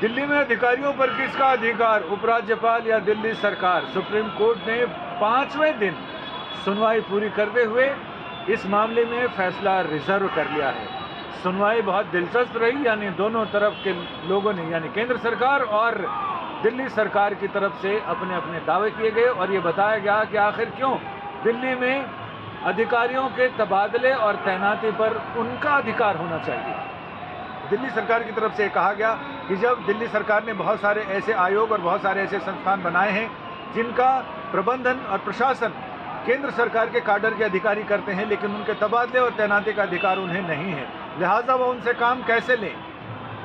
दिल्ली में अधिकारियों पर किसका अधिकार, उपराज्यपाल या दिल्ली सरकार? सुप्रीम कोर्ट ने 5वें दिन सुनवाई पूरी करते हुए इस मामले में फैसला रिजर्व कर लिया है। सुनवाई बहुत दिलचस्प रही, यानी दोनों तरफ के लोगों ने, यानी केंद्र सरकार और दिल्ली सरकार की तरफ से अपने अपने दावे किए गए और ये बताया गया कि आखिर क्यों दिल्ली में अधिकारियों के तबादले और तैनाती पर उनका अधिकार होना चाहिए। दिल्ली सरकार की तरफ से कहा गया कि जब दिल्ली सरकार ने बहुत सारे ऐसे आयोग और बहुत सारे ऐसे संस्थान बनाए हैं जिनका प्रबंधन और प्रशासन केंद्र सरकार के काडर के अधिकारी करते हैं, लेकिन उनके तबादले और तैनाती का अधिकार उन्हें नहीं है, लिहाजा वो उनसे काम कैसे लें।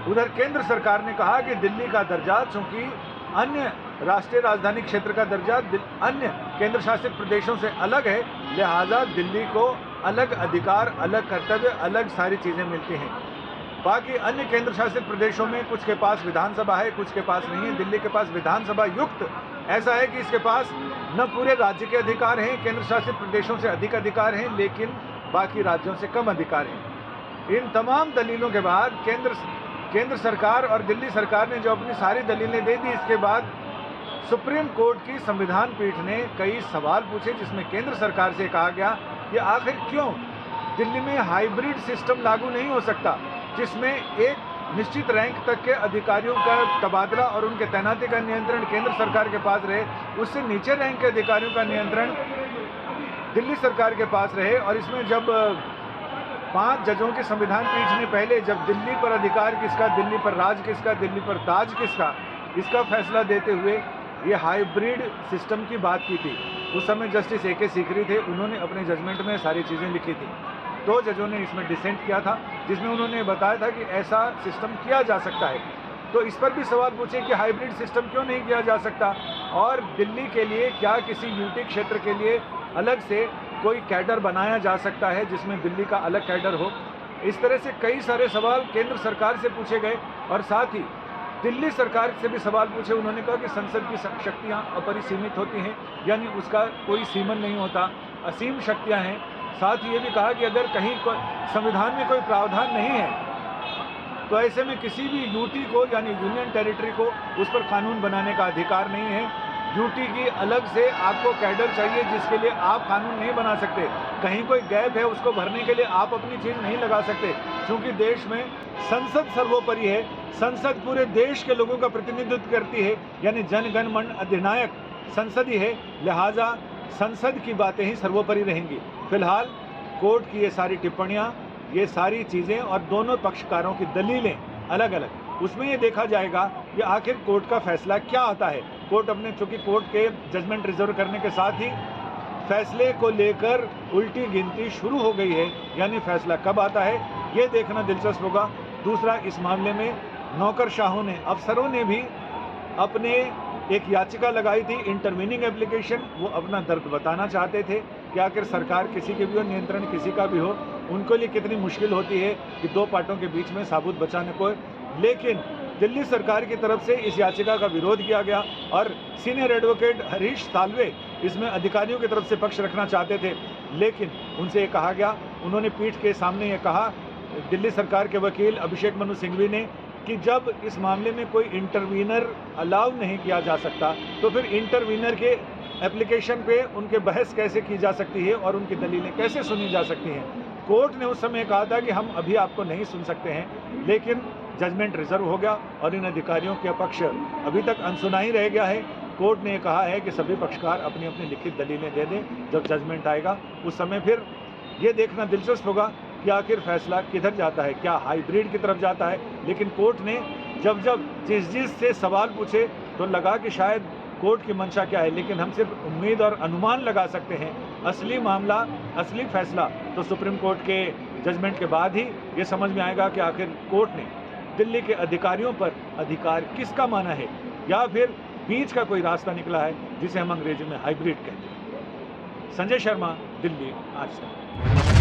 उधर केंद्र सरकार ने कहा कि दिल्ली का दर्जा, चूंकि अन्य राष्ट्रीय राजधानी क्षेत्र का दर्जा अन्य केंद्र शासित प्रदेशों से अलग है, लिहाजा दिल्ली को अलग अधिकार, अलग कर्तव्य, अलग सारी चीज़ें मिलती हैं। बाकी अन्य केंद्र शासित प्रदेशों में कुछ के पास विधानसभा है, कुछ के पास नहीं है। दिल्ली के पास विधानसभा युक्त ऐसा है कि इसके पास न पूरे राज्य के अधिकार हैं, केंद्र शासित प्रदेशों से अधिक अधिकार हैं, लेकिन बाकी राज्यों से कम अधिकार हैं। इन तमाम दलीलों के बाद केंद्र सरकार और दिल्ली सरकार ने जो अपनी सारी दलीलें दे दी, इसके बाद सुप्रीम कोर्ट की संविधान पीठ ने कई सवाल पूछे, जिसमें केंद्र सरकार से कहा गया कि आखिर क्यों दिल्ली में हाइब्रिड सिस्टम लागू नहीं हो सकता, जिसमें एक निश्चित रैंक तक के अधिकारियों का तबादला और उनके तैनाती का नियंत्रण केंद्र सरकार के पास रहे, उससे नीचे रैंक के अधिकारियों का नियंत्रण दिल्ली सरकार के पास रहे। और इसमें जब 5 जजों की संविधान पीठ ने पहले जब दिल्ली पर अधिकार किसका, दिल्ली पर राज किसका, दिल्ली पर ताज किसका, इसका फैसला देते हुए ये हाइब्रिड सिस्टम की बात की थी। उस समय जस्टिस A.K. सीकरी थे, उन्होंने अपने जजमेंट में सारी चीज़ें लिखी थी। 2 जजों ने इसमें डिसेंट किया था, जिसमें उन्होंने बताया था कि ऐसा सिस्टम किया जा सकता है। तो इस पर भी सवाल पूछे कि हाइब्रिड सिस्टम क्यों नहीं किया जा सकता, और दिल्ली के लिए क्या किसी यूटी क्षेत्र के लिए अलग से कोई कैडर बनाया जा सकता है जिसमें दिल्ली का अलग कैडर हो। इस तरह से कई सारे सवाल केंद्र सरकार से पूछे गए और साथ ही दिल्ली सरकार से भी सवाल पूछे। उन्होंने कहा कि संसद की शक्तियाँ अपरिसीमित होती हैं, यानी उसका कोई सीमन नहीं होता, असीम शक्तियाँ हैं। साथ ही ये भी कहा कि अगर कहीं संविधान में कोई प्रावधान नहीं है तो ऐसे में किसी भी यूटी को, यानी यूनियन टेरिटरी को, उस पर कानून बनाने का अधिकार नहीं है। यूटी की अलग से आपको कैडर चाहिए जिसके लिए आप कानून नहीं बना सकते। कहीं कोई गैप है उसको भरने के लिए आप अपनी चीज़ नहीं लगा सकते, क्योंकि देश में संसद सर्वोपरि है। संसद पूरे देश के लोगों का प्रतिनिधित्व करती है, यानी जन गण मन अधिनायक संसद ही है, लिहाजा संसद की बातें ही सर्वोपरि रहेंगी। फिलहाल कोर्ट की ये सारी टिप्पणियाँ, ये सारी चीज़ें और दोनों पक्षकारों की दलीलें अलग अलग, उसमें ये देखा जाएगा कि आखिर कोर्ट का फैसला क्या आता है। कोर्ट अपने, चूँकि कोर्ट के जजमेंट रिजर्व करने के साथ ही फैसले को लेकर उल्टी गिनती शुरू हो गई है, यानी फैसला कब आता है ये देखना दिलचस्प होगा। दूसरा, इस मामले में नौकरशाहों ने, अफसरों ने भी अपने एक याचिका लगाई थी, इंटरवीनिंग एप्लीकेशन। वो अपना दर्द बताना चाहते थे कि आखिर सरकार किसी के भी हो, नियंत्रण किसी का भी हो, उनके लिए कितनी मुश्किल होती है कि 2 पार्टों के बीच में साबुत बचाने को। लेकिन दिल्ली सरकार की तरफ से इस याचिका का विरोध किया गया और सीनियर एडवोकेट हरीश साल्वे इसमें अधिकारियों की तरफ से पक्ष रखना चाहते थे, लेकिन उनसे ये कहा गया, उन्होंने पीठ के सामने ये कहा, दिल्ली सरकार के वकील अभिषेक मनु सिंघवी ने, कि जब इस मामले में कोई इंटरवीनर अलाउ नहीं किया जा सकता तो फिर इंटरवीनर के एप्लीकेशन पे उनके बहस कैसे की जा सकती है और उनकी दलीलें कैसे सुनी जा सकती हैं। कोर्ट ने उस समय कहा था कि हम अभी आपको नहीं सुन सकते हैं, लेकिन जजमेंट रिजर्व हो गया और इन अधिकारियों के पक्ष अभी तक अनसुना ही रह गया है। कोर्ट ने कहा है कि सभी पक्षकार अपनी अपनी लिखित दलीलें दे दें, जब जजमेंट आएगा उस समय फिर ये देखना दिलचस्प होगा कि आखिर फैसला किधर जाता है, क्या हाइब्रिड की तरफ जाता है। लेकिन कोर्ट ने जब जिस से सवाल पूछे तो लगा कि शायद कोर्ट की मंशा क्या है, लेकिन हम सिर्फ उम्मीद और अनुमान लगा सकते हैं। असली मामला, असली फैसला तो सुप्रीम कोर्ट के जजमेंट के बाद ही ये समझ में आएगा कि आखिर कोर्ट ने दिल्ली के अधिकारियों पर अधिकार किसका माना है, या फिर बीच का कोई रास्ता निकला है जिसे हम अंग्रेजी में हाइब्रिड कहते हैं। संजय शर्मा, दिल्ली आज तक।